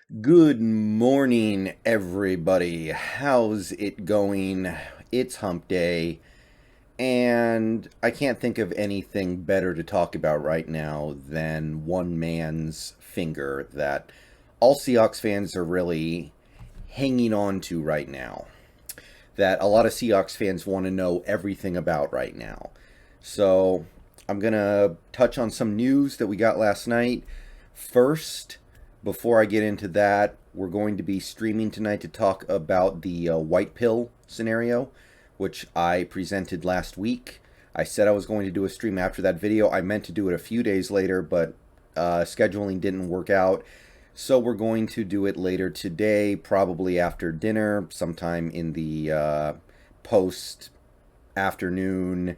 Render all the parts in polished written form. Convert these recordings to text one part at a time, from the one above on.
Good morning, everybody. How's it going? It's hump day, and I can't think of anything better to talk about right now than one man's finger that all Seahawks fans are really hanging on to right now. That a lot of Seahawks fans want to know everything about right now. So, I'm going to touch on some news that we got last night. First, before I get into that, we're going to be streaming tonight to talk about the white pill scenario, which I presented last week. I said I was going to do a stream after that video. I meant to do it a few days later, but scheduling didn't work out. So we're going to do it later today, probably after dinner, sometime in the post afternoon,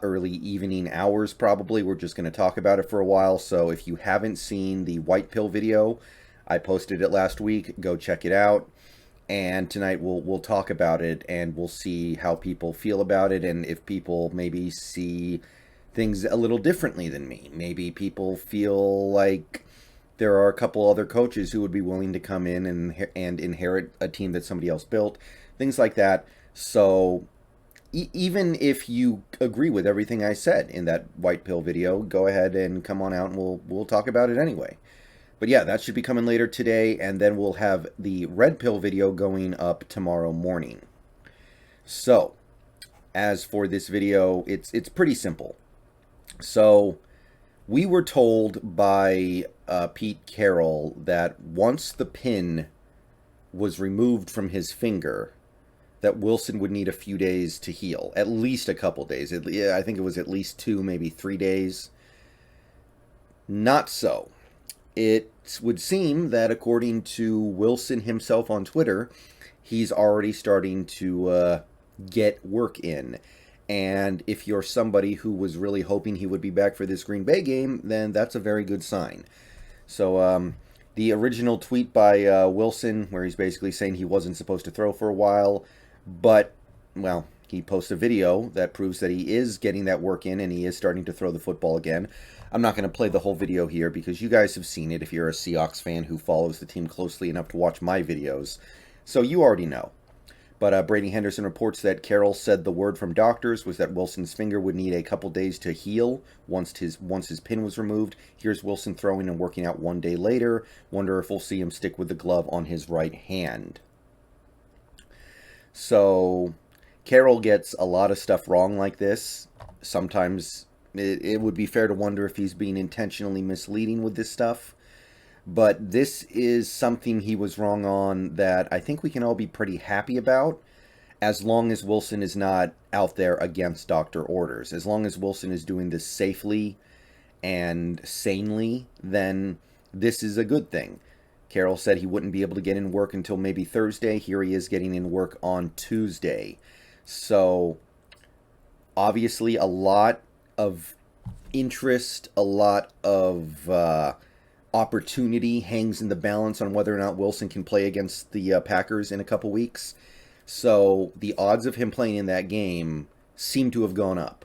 early evening hours, probably. We're just going to talk about it for a while. So if you haven't seen the white pill video, I posted it last week. Go check it out. And tonight we'll talk about it and we'll see how people feel about it and if people maybe see things a little differently than me. Maybe people feel like there are a couple other coaches who would be willing to come in and inherit a team that somebody else built, things like that. So even if you agree with everything I said in that white pill video, go ahead and come on out and we'll talk about it anyway. But yeah, that should be coming later today, and then we'll have the red pill video going up tomorrow morning. So, as for this video, it's pretty simple. So, we were told by Pete Carroll that once the pin was removed from his finger, that Wilson would need a few days to heal, at least a couple days. I think it was at least 2, maybe 3 days. Not so. It would seem that according to Wilson himself on Twitter, he's already starting to get work in. And if you're somebody who was really hoping he would be back for this Green Bay game, then that's a very good sign. So the original tweet by Wilson, where he's basically saying he wasn't supposed to throw for a while, but, well, he posts a video that proves that he is getting that work in and he is starting to throw the football again. I'm not going to play the whole video here because you guys have seen it if you're a Seahawks fan who follows the team closely enough to watch my videos. So you already know. But Brady Henderson reports that Carroll said the word from doctors was that Wilson's finger would need a couple days to heal once his pin was removed. Here's Wilson throwing and working out 1 day later. Wonder if we'll see him stick with the glove on his right hand. So Carroll gets a lot of stuff wrong like this. Sometimes it would be fair to wonder if he's being intentionally misleading with this stuff. But this is something he was wrong on that I think we can all be pretty happy about, as long as Wilson is not out there against doctor orders. As long as Wilson is doing this safely and sanely, then this is a good thing. Carroll said he wouldn't be able to get in work until maybe Thursday. Here he is getting in work on Tuesday. So, obviously, a lot of interest, a lot of opportunity hangs in the balance on whether or not Wilson can play against the Packers in a couple weeks. So the odds of him playing in that game seem to have gone up.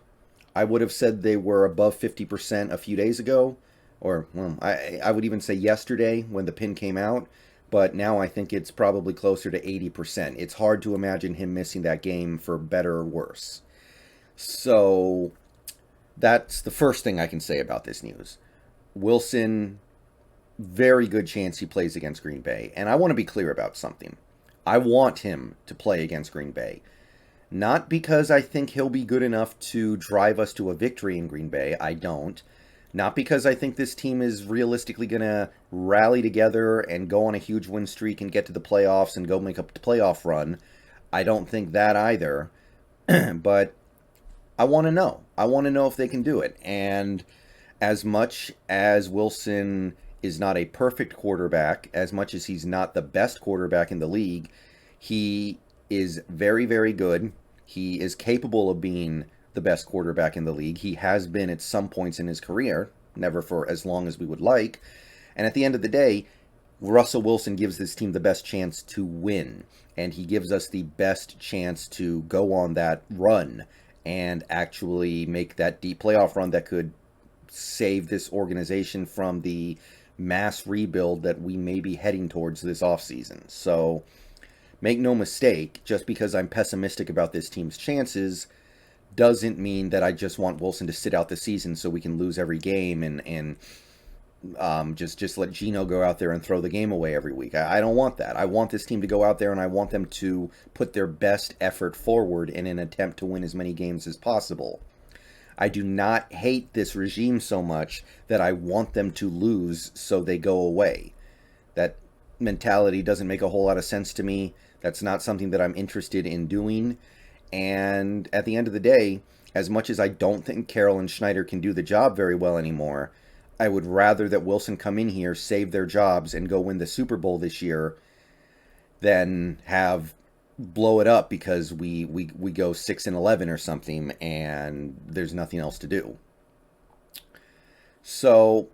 I would have said they were above 50% a few days ago, or well, I would even say yesterday when the pin came out, but now I think it's probably closer to 80%. It's hard to imagine him missing that game for better or worse. So that's the first thing I can say about this news. Wilson, very good chance he plays against Green Bay. And I want to be clear about something. I want him to play against Green Bay. Not because I think he'll be good enough to drive us to a victory in Green Bay. I don't. Not because I think this team is realistically going to rally together and go on a huge win streak and get to the playoffs and go make a playoff run. I don't think that either. But I want to know. I want to know if they can do it. And as much as Wilson is not a perfect quarterback, as much as he's not the best quarterback in the league, he is very, very good. He is capable of being the best quarterback in the league. He has been at some points in his career, never for as long as we would like. And at the end of the day, Russell Wilson gives this team the best chance to win. And he gives us the best chance to go on that run and actually make that deep playoff run that could save this organization from the mass rebuild that we may be heading towards this offseason. So make no mistake, just because I'm pessimistic about this team's chances doesn't mean that I just want Wilson to sit out the season so we can lose every game and just let Gino go out there and throw the game away every week. I don't want that. I want this team to go out there and I want them to put their best effort forward in an attempt to win as many games as possible. I do not hate this regime so much that I want them to lose so they go away. That mentality doesn't make a whole lot of sense to me. That's not something that I'm interested in doing. And at the end of the day, as much as I don't think Carroll and Schneider can do the job very well anymore, I would rather that Wilson come in here, save their jobs, and go win the Super Bowl this year than have blow it up because we go 6-11 or something and there's nothing else to do. So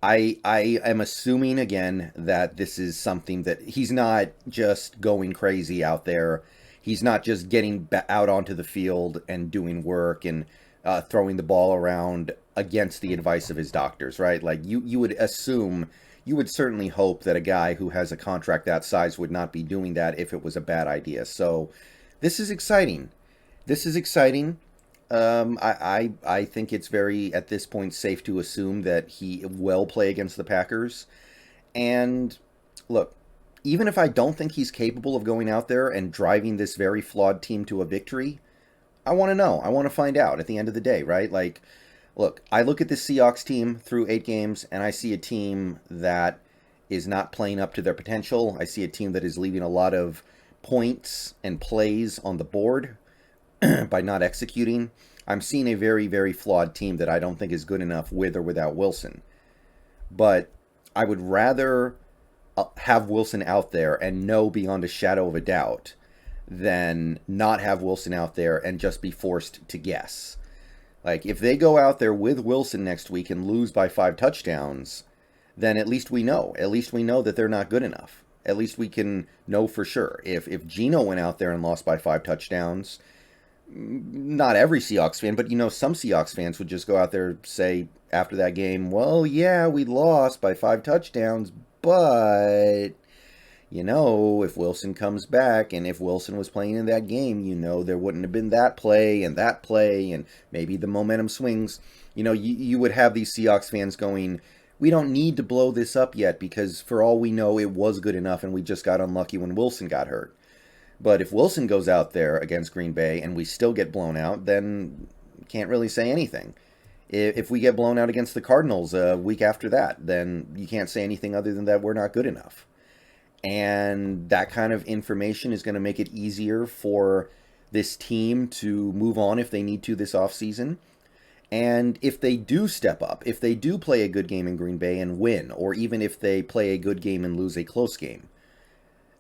I am assuming again that this is something that he's not just going crazy out there. He's not just getting out onto the field and doing work and throwing the ball around against the advice of his doctors, right? Like you would assume, you would certainly hope that a guy who has a contract that size would not be doing that if it was a bad idea. So this is exciting. This is exciting. I think it's very, at this point, safe to assume that he will play against the Packers. And look, even if I don't think he's capable of going out there and driving this very flawed team to a victory, I want to know. I want to find out at the end of the day, right? Like, look, I look at the Seahawks team through 8 games, and I see a team that is not playing up to their potential. I see a team that is leaving a lot of points and plays on the board by not executing. I'm seeing a very, very flawed team that I don't think is good enough with or without Wilson. But I would rather have Wilson out there and know beyond a shadow of a doubt than not have Wilson out there and just be forced to guess. Like, if they go out there with Wilson next week and lose by 5 touchdowns, then at least we know. At least we know that they're not good enough. At least we can know for sure. If Gino went out there and lost by 5 touchdowns, not every Seahawks fan, but some Seahawks fans would just go out there and say after that game, well, yeah, we lost by 5 touchdowns, but if Wilson comes back and if Wilson was playing in that game, there wouldn't have been that play and maybe the momentum swings. You would have these Seahawks fans going, we don't need to blow this up yet because for all we know, it was good enough and we just got unlucky when Wilson got hurt. But if Wilson goes out there against Green Bay and we still get blown out, then can't really say anything. If we get blown out against the Cardinals a week after that, then you can't say anything other than that we're not good enough. And that kind of information is going to make it easier for this team to move on if they need to this offseason. And if they do step up, if they do play a good game in Green Bay and win, or even if they play a good game and lose a close game,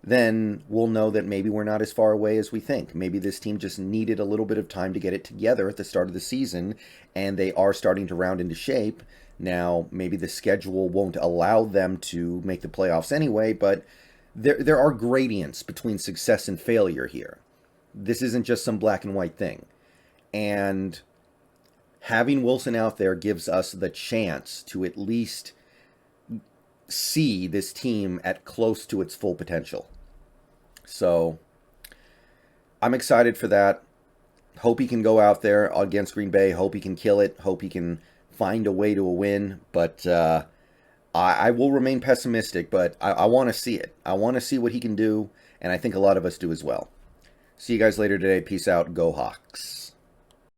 then we'll know that maybe we're not as far away as we think. Maybe this team just needed a little bit of time to get it together at the start of the season, and they are starting to round into shape. Now, maybe the schedule won't allow them to make the playoffs anyway, but there are gradients between success and failure here. This isn't just some black and white thing. And having Wilson out there gives us the chance to at least see this team at close to its full potential. So I'm excited for that. Hope he can go out there against Green Bay. Hope he can kill it. Hope he can find a way to a win. But I will remain pessimistic, but I want to see it. I want to see what he can do, and I think a lot of us do as well. See you guys later today. Peace out. Go Hawks.